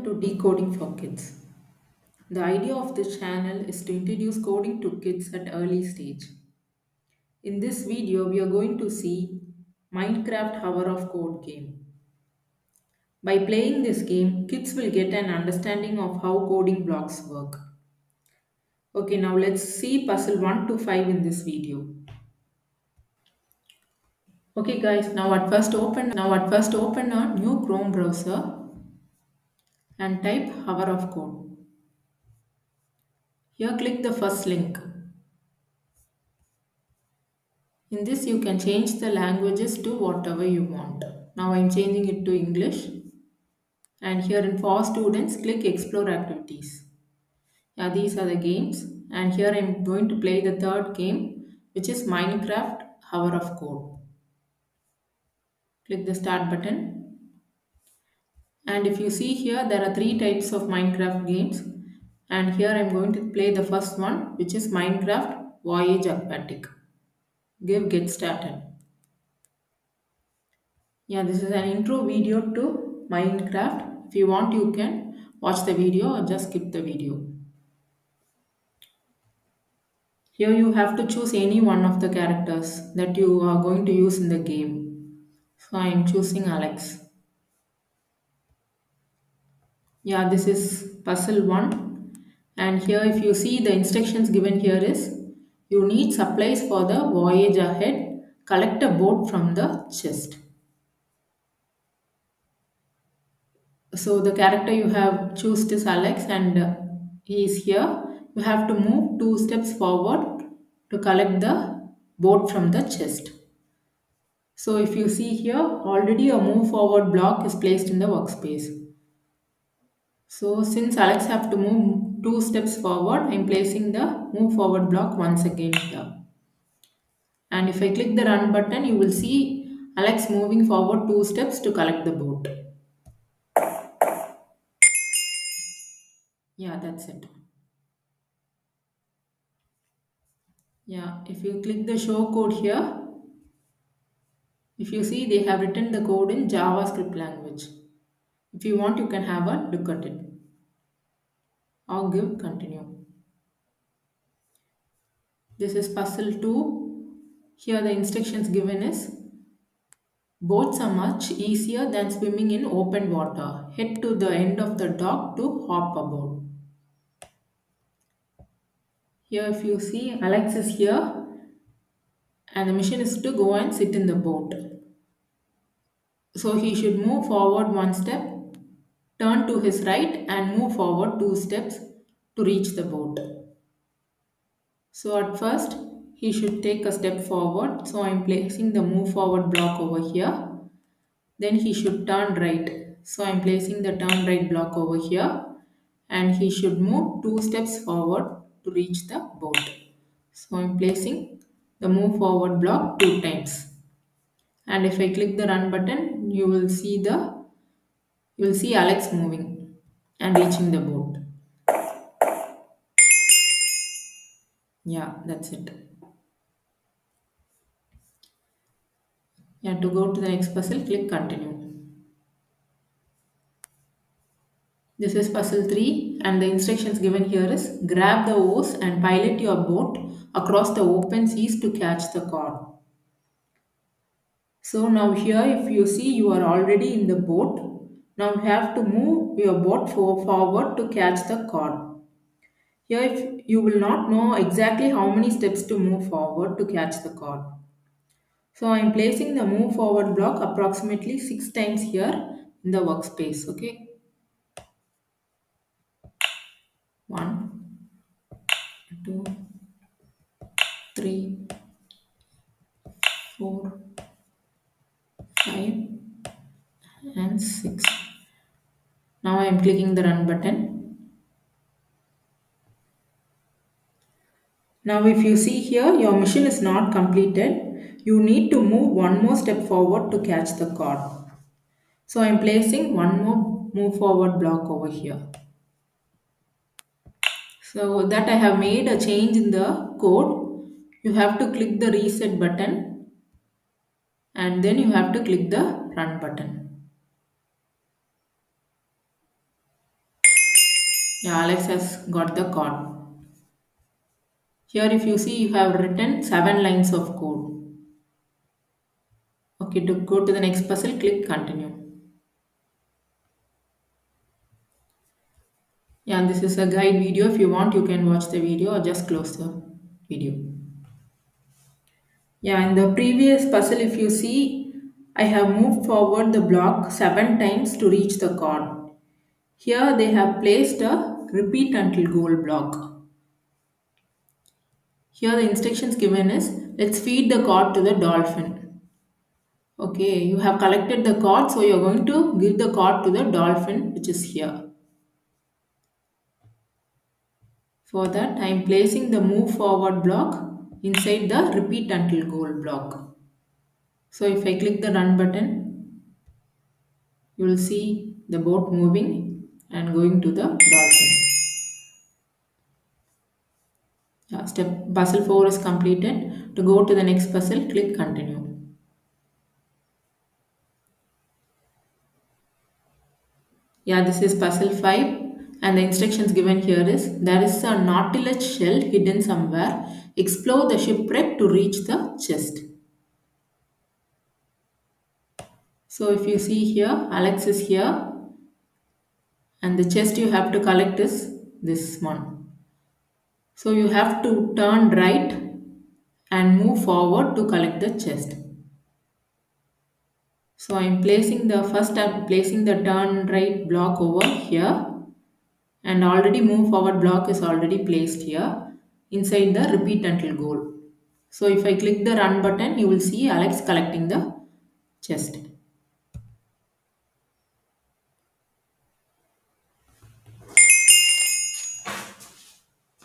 to Decoding for Kids. The idea of this channel is to introduce coding to kids at early stage. In this video, we are going to see Minecraft Hour of Code game. By playing this game, kids will get an understanding of how coding blocks work. Okay, now let's see puzzle 1 to 5 in this video. Okay guys, now at first open a new Chrome browser and type Hour of Code. Here click the first link. In this you can change the languages to whatever you want. Now I am changing it to English. And here in for students, click explore activities. Yeah, these are the games. And here I am going to play the third game, which is Minecraft Hour of Code. Click the start button. And if you see here, there are three types of Minecraft games. And here I am going to play the first one, which is Minecraft Voyage Aquatic. Give get started. Yeah, this is an intro video to Minecraft. If you want, you can watch the video or just skip the video. Here you have to choose any one of the characters that you are going to use in the game. So I am choosing Alex. Yeah, this is puzzle 1. And here if you see the instructions given here is you need supplies for the voyage ahead. Collect a boat from the chest. So the character you have chosen is Alex and he is here. You have to move 2 steps forward to collect the boat from the chest. So if you see here, already a move forward block is placed in the workspace. So since Alex have to move 2 steps forward, I am placing the move forward block once again here. And if I click the run button, you will see Alex moving forward 2 steps to collect the boat. Yeah, that's it. Yeah, if you click the show code here, if you see they have written the code in JavaScript language. If you want, you can have a look at it or give continue. This is puzzle 2. Here the instructions given is boats are much easier than swimming in open water. Head to the end of the dock to hop aboard. Here if you see Alex is here and the mission is to go and sit in the boat. So he should move forward 1 step, turn to his right and move forward 2 steps to reach the boat. So at first he should take a step forward. So I am placing the move forward block over here. Then he should turn right. So I am placing the turn right block over here. And he should move 2 steps forward to reach the boat. So I am placing the move forward block 2 times. And if I click the run button, you will see Alex moving and reaching the boat. Yeah, that's it. Yeah, to go to the next puzzle, click continue. This is puzzle 3 and the instructions given here is grab the oars and pilot your boat across the open seas to catch the cod. So now here if you see you are already in the boat. Now you have to move your boat forward to catch the cod. Here if you will not know exactly how many steps to move forward to catch the cod. So I am placing the move forward block approximately 6 times here in the workspace. Okay. 1, 2, 3, 4, 5 and 6. Now I am clicking the run button. Now if you see here your mission is not completed. You need to move one more step forward to catch the cod. So I am placing one more move forward block over here. So that I have made a change in the code. You have to click the reset button and then you have to click the run button. Yeah, Alex has got the card. Here if you see, you have written 7 lines of code. Okay, to go to the next puzzle, click continue. Yeah, and this is a guide video. If you want, you can watch the video or just close the video. Yeah, in the previous puzzle, if you see, I have moved forward the block 7 times to reach the chord. Here they have placed a repeat until goal block. Here the instructions given is, let's feed the chord to the dolphin. Okay, you have collected the chord, so you are going to give the chord to the dolphin, which is here. For that, I am placing the move forward block inside the repeat until goal block. So if I click the run button, you will see the boat moving and going to the dolphin. Yeah, step puzzle 4 is completed. To go to the next puzzle, click continue. Yeah, this is puzzle 5 and the instructions given here is, there is a Nautilus shell hidden somewhere. Explore the shipwreck to reach the chest. So if you see here, Alex is here and the chest you have to collect is this one. So you have to turn right and move forward to collect the chest. So I am placing the first, I am placing the turn right block over here, and already move forward block is already placed here inside the repeat until goal. So if I click the run button, you will see Alex collecting the chest.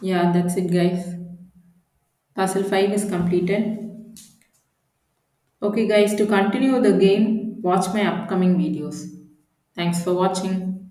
Yeah, that's it guys. Puzzle 5 is completed. Okay guys, to continue the game, watch my upcoming videos. Thanks for watching.